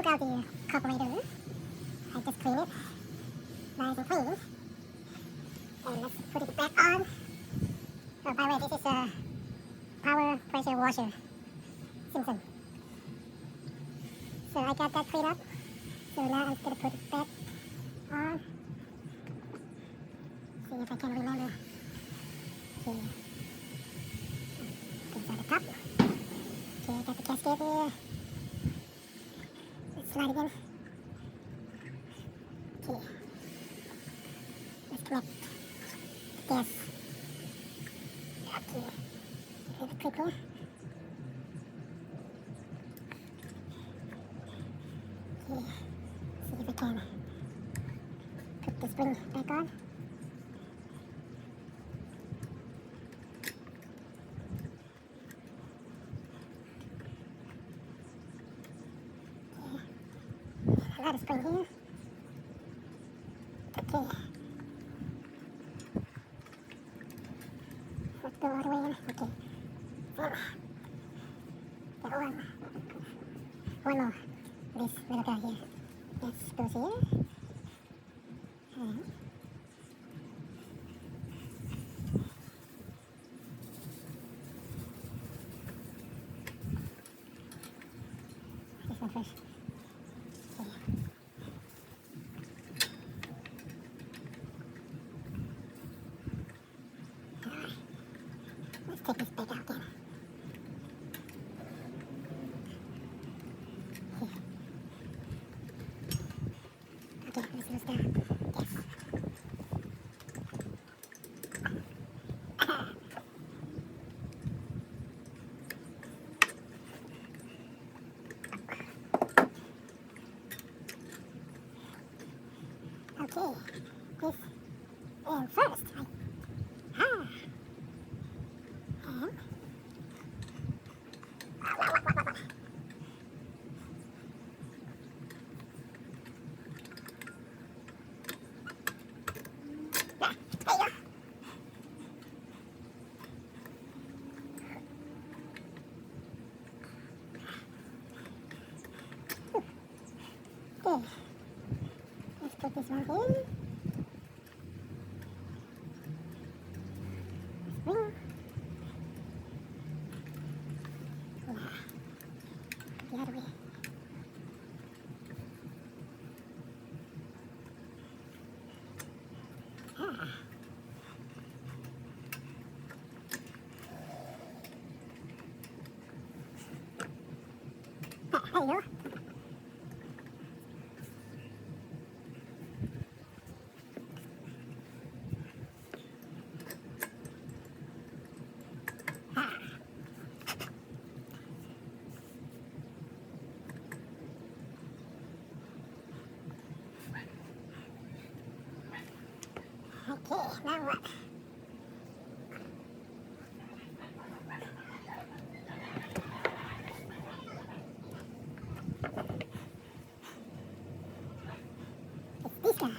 out the carburetor. I just clean it nice and clean. And let's put it back on. Oh, by the way, this is a power pressure washer, Simpson. So I got that cleaned up. So now I'm going to put it back on. See if I can remember. Okay. Goes on the top. Okay, got the gasket here. Let's slide it in. Okay. Let's connect the gas. Okay. Hit the clicker. Okay. See if I can put the spring back on. A lot of spring here. Okay. Let's go all the way in. Okay. Got one more. This little guy here. This goes here. And this one first. Okay. Alright. Let's take this back out again. Okay, let's use the gas. Okay, this, and first, and okay, let's put this one in. Spring. The other way. There you go. Okay, now what? It's this guy.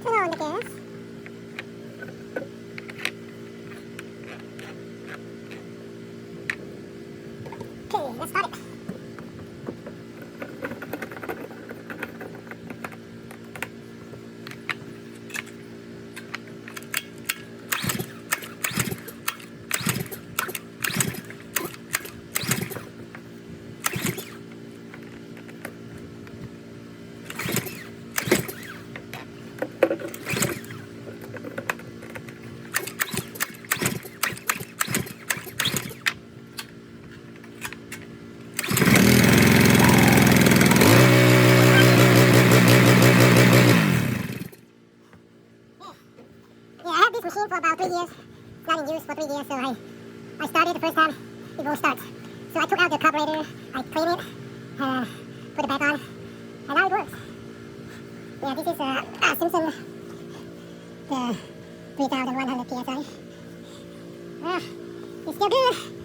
turn on the gas. Okay, let's start it. Yeah, I had this machine for about 3 years. It's not in use for 3 years, so I started the first time, it won't start. So I took out the carburetor, I cleaned it, put it back on, and now it works. Yeah, this is Simpson, the 3100 PSI. It's still good.